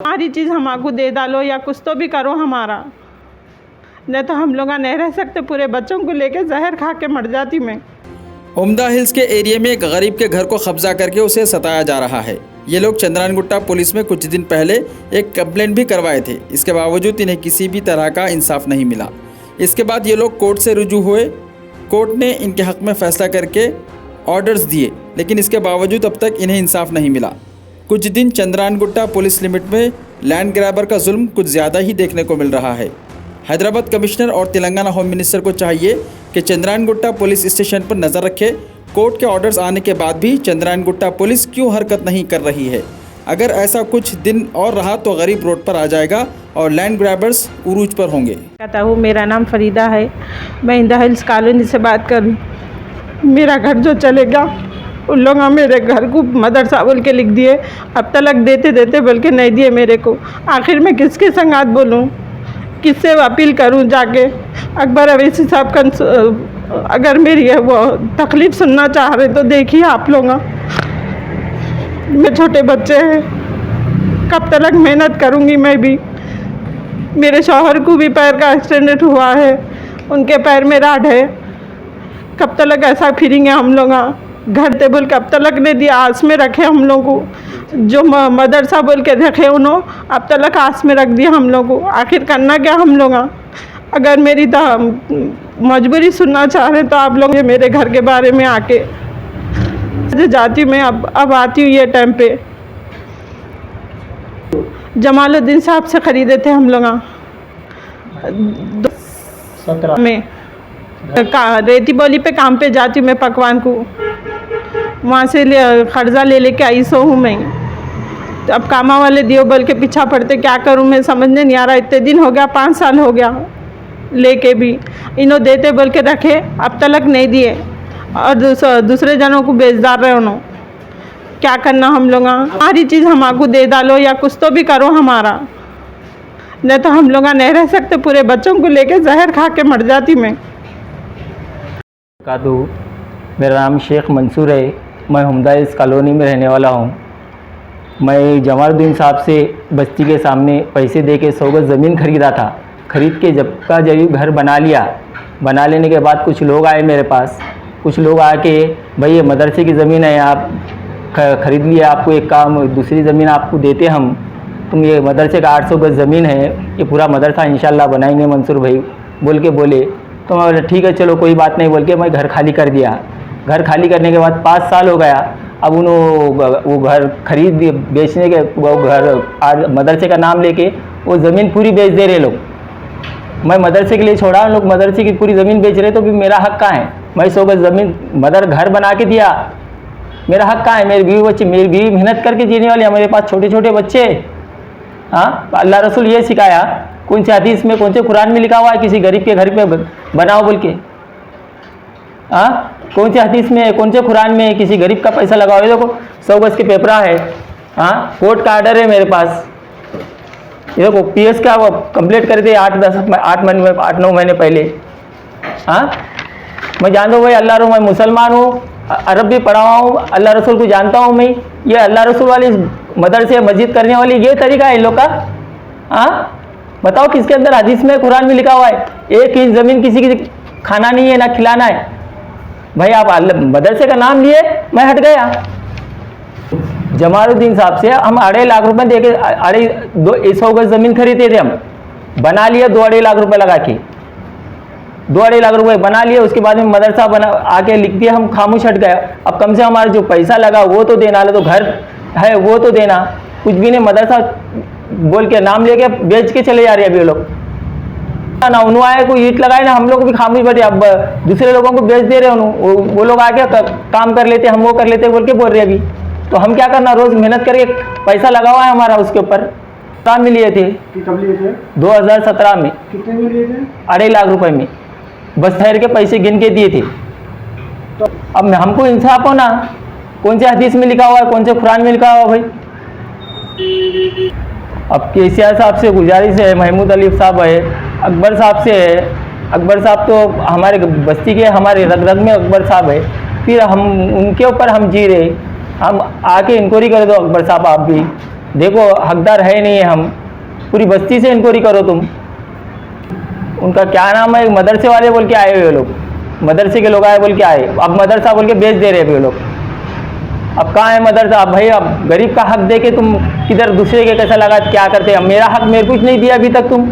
हमारी चीज़ हमको दे डालो या कुछ तो भी करो हमारा, नहीं तो हम लोग नहीं रह सकते। पूरे बच्चों को लेके जहर खा के मर जाती मैं। उम्दा हिल्स के एरिया में एक गरीब के घर को कब्जा करके उसे सताया जा रहा है। ये लोग चंद्रानगुट्टा पुलिस में कुछ दिन पहले एक कंप्लेंट भी करवाए थे। इसके बावजूद इन्हें किसी भी तरह का इंसाफ नहीं मिला। इसके बाद ये लोग कोर्ट से रुजू हुए। कोर्ट ने इनके हक़ में फ़ैसला करके ऑर्डर्स दिए, लेकिन इसके बावजूद अब तक इन्हें इंसाफ नहीं मिला। कुछ दिन चंद्रानगुट्टा पुलिस लिमिट में लैंड ग्रैबर का जुल्म कुछ ज़्यादा ही देखने को मिल रहा है। हैदराबाद कमिश्नर और तेलंगाना होम मिनिस्टर को चाहिए कि चंद्रानगुट्टा पुलिस स्टेशन पर नज़र रखे। कोर्ट के ऑर्डर्स आने के बाद भी चंद्रानगुट्टा पुलिस क्यों हरकत नहीं कर रही है? अगर ऐसा कुछ दिन और रहा तो गरीब रोड पर आ जाएगा और लैंड ग्रैबर्स उरूज पर होंगे। कहता हूँ, मेरा नाम फरीदा है, मैं इंदा हिल्स कॉलोनी से बात कर रही हूँ। मेरा घर जो चलेगा, उन लोग मेरे घर को मदरसा बोल के लिख दिए, अब तलक देते देते बोल के नहीं दिए मेरे को। आखिर मैं किसके संगात बोलूँ, किससे अपील करूं जाके? अकबर अवैसी साहब का अगर मेरी वो तकलीफ़ सुनना चाह रहे तो देखिए आप लोग। मैं छोटे बच्चे हैं, कब तक मेहनत करूंगी मैं भी। मेरे शौहर को भी पैर का एक्सीडेंट हुआ है, उनके पैर में राड है। कब तक ऐसा फिरेंगे हम लोग? घर टेबल कब तक नहीं दिया, आस में रखे हम लोग को। जो मदरसा बोल के रखे उन्होंने अब तक आस में रख दिया हम लोग को। आखिर करना क्या हम लोग? अगर मेरी मजबूरी सुनना चाह रहे तो आप लोग मेरे घर के बारे में आके जाती मैं अब आती हूँ। ये टाइम पे जमालुद्दीन साहब से ख़रीदे थे हम लोग में रेती बोली पे काम पे जाती हूँ मैं पकवान को। वहाँ से कर्जा ले लेके आई सो हूँ मैं। तो अब कामा वाले दियो बोल के पीछा पड़ते, क्या करूँ मैं समझने नहीं आ रहा। इतने दिन हो गया, 5 साल हो गया लेके भी। इन्हों देते बोल के रखे, अब तक नहीं दिए और दूसरे जनों को बेचदार रहे उन्होंने। क्या करना हम लोग? हमारी चीज़ हमको दे डालो या कुछ तो भी करो हमारा, नहीं तो हम लोग नहीं रह सकते। पूरे बच्चों को लेके जहर खा के मर जाती मैं। मेरा नाम शेख मंसूर है, मैं उम्दा हिल्स कॉलोनी में रहने वाला हूँ। मैं जमालुद्दीन साहब से बस्ती के सामने पैसे दे के 100 गज ज़मीन ख़रीदा था। ख़रीद के जब का जब घर बना लिया, बना लेने के बाद कुछ लोग आए मेरे पास। कुछ लोग आके, भाई ये मदरसे की ज़मीन है, आप ख़रीद लिया, आपको एक काम दूसरी ज़मीन आपको देते हम, तुम ये मदरसे का 800 गज ज़मीन है, ये पूरा मदरसा इंशाल्लाह बनाएंगे मंसूर भाई बोल के बोले। तो मैं बोला ठीक है चलो कोई बात नहीं बोल के मैं घर खाली कर दिया। घर खाली करने के बाद 5 साल हो गया। अब उन्होंने वो घर खरीद बेचने के, वो घर आज मदरसे का नाम लेके वो ज़मीन पूरी बेच दे रहे लोग। मैं मदरसे के लिए छोड़ा, लोग मदरसे की पूरी ज़मीन बेच रहे, तो भी मेरा हक़ कहाँ है? मैं 100 गज ज़मीन घर बना के दिया, मेरा हक़ कहाँ है? मेरी बीवी बच्चे, मेरी बीवी मेहनत करके जीने वाली है, मेरे पास छोटे छोटे बच्चे। हाँ, अल्लाह रसूल ये सिखाया, कौन से हदीस में, कौन से कुरान में लिखा हुआ है किसी गरीब के घर पे बनाओ बोल के? हाँ, कौन से हदीस में, कौन से कुरान में किसी गरीब का पैसा लगाओ? ये देखो 100 गज के पेपरा है। हाँ, कोर्ट का आर्डर है मेरे पास। ये देखो PS का वो कंप्लीट कर दे 8-9 महीने पहले। हाँ, मैं जानता हूँ भाई अल्लाह रसूल, मैं मुसलमान हूँ, अरब भी पढ़ा हुआ हूँ, अल्लाह रसूल को जानता हूँ मैं। ये अल्लाह रसूल वाली मदरसे मस्जिद करने वाली ये तरीका है इन लोग का? हाँ, बताओ किसके अंदर हदीस में, कुरान में लिखा हुआ है 1 इंच ज़मीन किसी की खाना नहीं है ना खिलाना है? भाई आप मदरसे का नाम लिए, मैं हट गया। जमालुद्दीन साहब से हम 2.5 लाख रुपए दे के 100 गज ज़मीन खरीदे थे, हम बना लिया 2.5 लाख रुपए लगा के, 2.5 लाख रुपए बना लिए। उसके बाद में मदरसा बना आके लिख दिया, हम खामोश हट गए। अब कम से हमारा जो पैसा लगा वो तो देना, तो घर है वो तो देना, कुछ भी नहीं। मदरसा बोल के नाम लेके बेच के चले जा रहे हैं अभी लोग ना। उन्होंने आए कोई ईंट लगाए ना, हम लोग भी खामोश बैठे। अब दूसरे लोगों को बेच दे रहे हैं, वो लोग आके काम कर लेते, हम वो कर लेते बोल के बोल रहे अभी। तो हम क्या करना, रोज़ मेहनत करके पैसा लगा हुआ है हमारा उसके ऊपर। काम में लिए थे 2017 में। कितने में लिए थे? 2.5 लाख रुपए में, बस ठहर के पैसे गिन के दिए थे। तो अब हमको इंसाफ हो ना, कौन से हदीस में लिखा हुआ है, कौन से कुरान में लिखा हुआ भाई? अब KCR साहब से गुजारिश है, महमूद अली साहब है, अकबर साहब से है। अकबर साहब तो हमारे बस्ती के, हमारे रग रग में अकबर साहब है, फिर हम उनके ऊपर हम जी रहे। हम आके इंक्वायरी कर दो अकबर साहब, आप भी देखो हकदार है नहीं है हम, पूरी बस्ती से इंक्वायरी करो तुम। उनका क्या नाम है, मदरसे वाले बोल के आए हुए लोग, मदरसे के लोग आए बोल के आए, अब मदरसा बोल के बेच दे रहे हैं लोग। अब कहाँ है मदरसा? अब भाई अब गरीब का हक दे के तुम किधर दूसरे के कैसा लगा क्या करते? अब मेरा हक मेरे कुछ नहीं दिया अभी तक तुम।